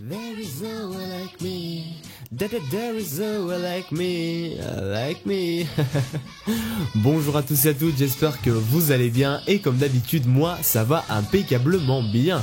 There is no one like me. There is no one like me. Like me. Bonjour à tous et à toutes, j'espère que vous allez bien. Et comme d'habitude, moi, ça va impeccablement bien.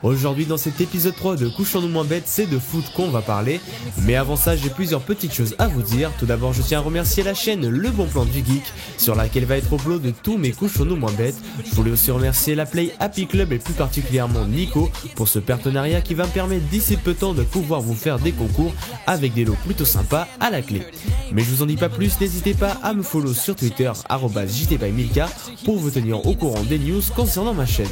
Aujourd'hui dans cet épisode 3 de Couchons-nous moins bêtes, c'est de foot qu'on va parler. Mais avant ça, j'ai plusieurs petites choses à vous dire. Tout d'abord, je tiens à remercier la chaîne Le Bon Plan du Geek, sur laquelle va être upload de tous mes Couchons-nous moins bêtes. Je voulais aussi remercier la Play Happy Club et plus particulièrement Nico pour ce partenariat qui va me permettre d'ici peu de temps de pouvoir vous faire des concours avec des lots plutôt sympas à la clé. Mais je vous en dis pas plus, n'hésitez pas à me follow sur Twitter @jtbymilka pour vous tenir au courant des news concernant ma chaîne.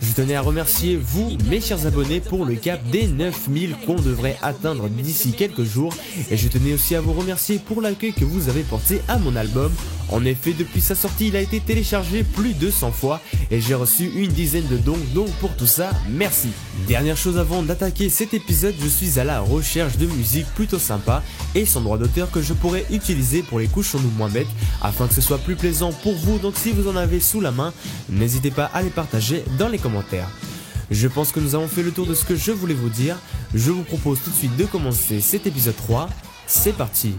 Je tenais à remercier vous, mes chers abonnés, pour le cap des 9000 qu'on devrait atteindre d'ici quelques jours. Et je tenais aussi à vous remercier pour l'accueil que vous avez porté à mon album. En effet, depuis sa sortie, il a été téléchargé plus de 100 fois et j'ai reçu une dizaine de dons, donc pour tout ça, merci. Dernière chose avant d'attaquer cet épisode, je suis à la recherche de musique plutôt sympa et sans droit d'auteur que je pourrais utiliser pour les Couchons-nous moins bêtes afin que ce soit plus plaisant pour vous. Donc si vous en avez sous la main, n'hésitez pas à les partager dans les commentaires. Je pense que nous avons fait le tour de ce que je voulais vous dire. Je vous propose tout de suite de commencer cet épisode 3. C'est parti.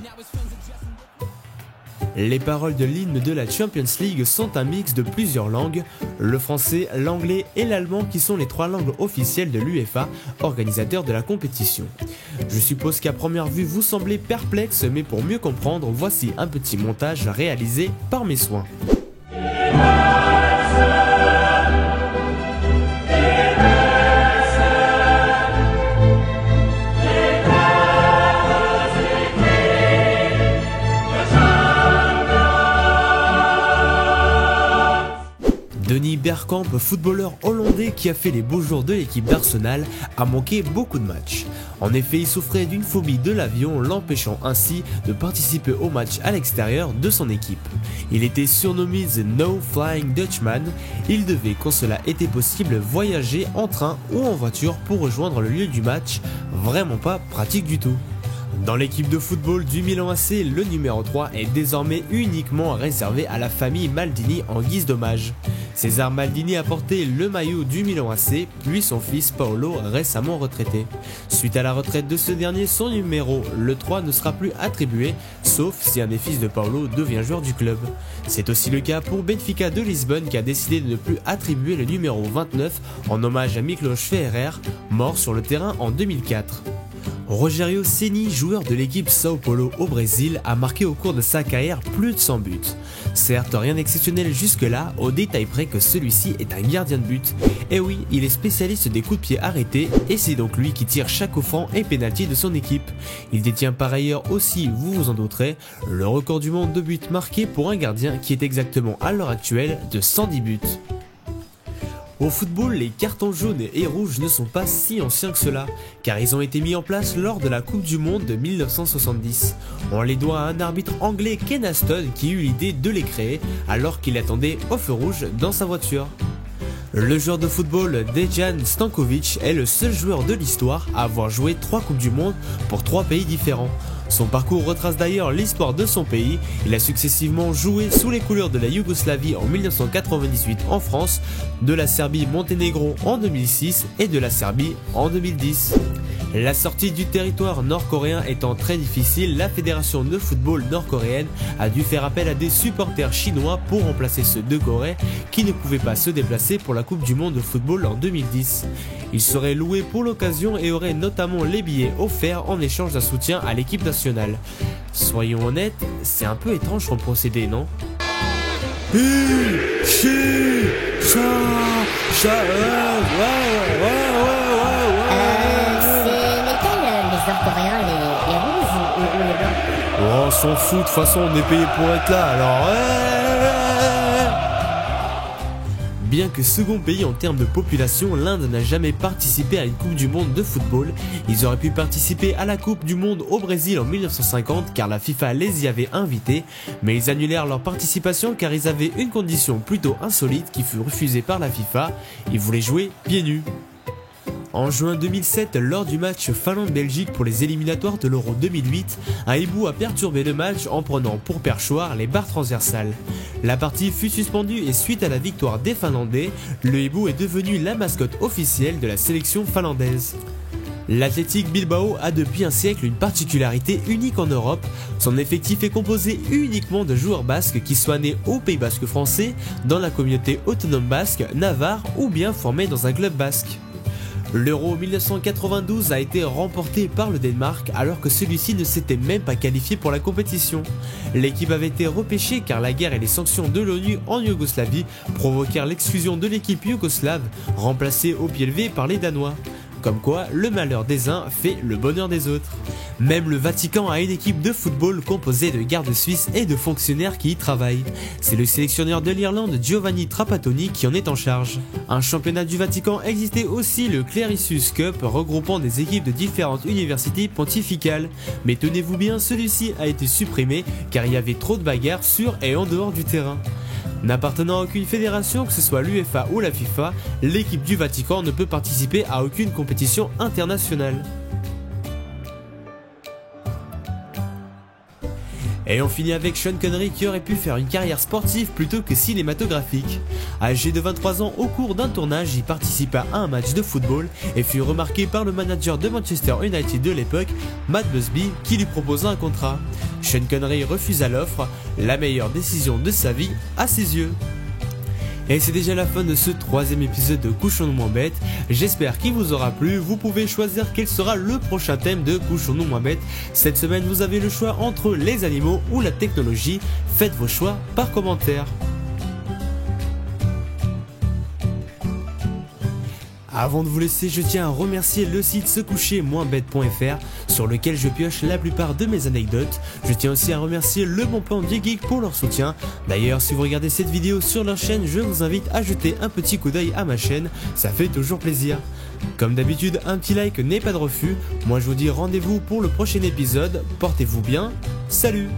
Les paroles de l'hymne de la Champions League sont un mix de plusieurs langues, le français, l'anglais et l'allemand qui sont les 3 langues officielles de l'UEFA, organisateur de la compétition. Je suppose qu'à première vue vous semblez perplexe, mais pour mieux comprendre, voici un petit montage réalisé par mes soins. Denis Bergkamp, footballeur hollandais qui a fait les beaux jours de l'équipe d'Arsenal, a manqué beaucoup de matchs. En effet, il souffrait d'une phobie de l'avion, l'empêchant ainsi de participer aux matchs à l'extérieur de son équipe. Il était surnommé The No Flying Dutchman. Il devait, quand cela était possible, voyager en train ou en voiture pour rejoindre le lieu du match. Vraiment pas pratique du tout. Dans l'équipe de football du Milan AC, le numéro 3 est désormais uniquement réservé à la famille Maldini en guise d'hommage. César Maldini a porté le maillot du Milan AC, puis son fils Paolo, récemment retraité. Suite à la retraite de ce dernier, son numéro, le 3, ne sera plus attribué, sauf si un des fils de Paolo devient joueur du club. C'est aussi le cas pour Benfica de Lisbonne qui a décidé de ne plus attribuer le numéro 29 en hommage à Miklos Ferrer, mort sur le terrain en 2004. Rogério Ceni, joueur de l'équipe Sao Paulo au Brésil, a marqué au cours de sa carrière plus de 100 buts. Certes, rien d'exceptionnel jusque-là, au détail près que celui-ci est un gardien de but. Et oui, il est spécialiste des coups de pied arrêtés et c'est donc lui qui tire chaque coup franc et pénalty de son équipe. Il détient par ailleurs aussi, vous vous en douterez, le record du monde de buts marqués pour un gardien qui est exactement à l'heure actuelle de 110 buts. Au football, les cartons jaunes et rouges ne sont pas si anciens que cela, car ils ont été mis en place lors de la Coupe du Monde de 1970. On les doit à un arbitre anglais, Ken Aston, qui eut l'idée de les créer alors qu'il attendait au feu rouge dans sa voiture. Le joueur de football Dejan Stankovic est le seul joueur de l'histoire à avoir joué 3 Coupes du Monde pour 3 pays différents. Son parcours retrace d'ailleurs l'histoire de son pays. Il a successivement joué sous les couleurs de la Yougoslavie en 1998 en France, de la Serbie-Monténégro en 2006 et de la Serbie en 2010. La sortie du territoire nord-coréen étant très difficile, la fédération de football nord-coréenne a dû faire appel à des supporters chinois pour remplacer ceux de Corée qui ne pouvaient pas se déplacer pour la Coupe du Monde de football en 2010. Ils seraient loués pour l'occasion et auraient notamment les billets offerts en échange d'un soutien à l'équipe nationale. Soyons honnêtes, c'est un peu étrange comme procédé, non ? Coréens, les rouges ou les blancs? Oh, on s'en fout, de toute façon on est payé pour être là, alors Bien que second pays en termes de population, l'Inde n'a jamais participé à une Coupe du Monde de football. Ils auraient pu participer à la Coupe du Monde au Brésil en 1950 car la FIFA les y avait invités, mais ils annulèrent leur participation car ils avaient une condition plutôt insolite qui fut refusée par la FIFA, ils voulaient jouer pieds nus. En juin 2007, lors du match Finlande-Belgique pour les éliminatoires de l'Euro 2008, un hibou a perturbé le match en prenant pour perchoir les barres transversales. La partie fut suspendue et suite à la victoire des Finlandais, le hibou est devenu la mascotte officielle de la sélection finlandaise. L'Athletic Bilbao a depuis un siècle une particularité unique en Europe. Son effectif est composé uniquement de joueurs basques qui soient nés au Pays Basque français, dans la communauté autonome basque, Navarre ou bien formés dans un club basque. L'Euro 1992 a été remporté par le Danemark alors que celui-ci ne s'était même pas qualifié pour la compétition. L'équipe avait été repêchée car la guerre et les sanctions de l'ONU en Yougoslavie provoquèrent l'exclusion de l'équipe yougoslave, remplacée au pied levé par les Danois. Comme quoi, le malheur des uns fait le bonheur des autres. Même le Vatican a une équipe de football composée de gardes suisses et de fonctionnaires qui y travaillent. C'est le sélectionneur de l'Irlande Giovanni Trapattoni qui en est en charge. Un championnat du Vatican existait aussi, le Clerisus Cup, regroupant des équipes de différentes universités pontificales. Mais tenez-vous bien, celui-ci a été supprimé car il y avait trop de bagarres sur et en dehors du terrain. N'appartenant à aucune fédération, que ce soit l'UEFA ou la FIFA, l'équipe du Vatican ne peut participer à aucune compétition internationale. Et on finit avec Sean Connery qui aurait pu faire une carrière sportive plutôt que cinématographique. Âgé de 23 ans, au cours d'un tournage, il participa à un match de football et fut remarqué par le manager de Manchester United de l'époque, Matt Busby, qui lui proposa un contrat. Sean Connery refusa l'offre, la meilleure décision de sa vie à ses yeux. Et c'est déjà la fin de ce 3e épisode de Couchons-nous moins bêtes. J'espère qu'il vous aura plu. Vous pouvez choisir quel sera le prochain thème de Couchons-nous moins bêtes. Cette semaine, vous avez le choix entre les animaux ou la technologie. Faites vos choix par commentaire. Avant de vous laisser, je tiens à remercier le site secoucher-bête.fr sur lequel je pioche la plupart de mes anecdotes. Je tiens aussi à remercier Le Bon Plan du Geek pour leur soutien. D'ailleurs, si vous regardez cette vidéo sur leur chaîne, je vous invite à jeter un petit coup d'œil à ma chaîne, ça fait toujours plaisir. Comme d'habitude, un petit like n'est pas de refus. Moi je vous dis rendez-vous pour le prochain épisode, portez-vous bien, salut!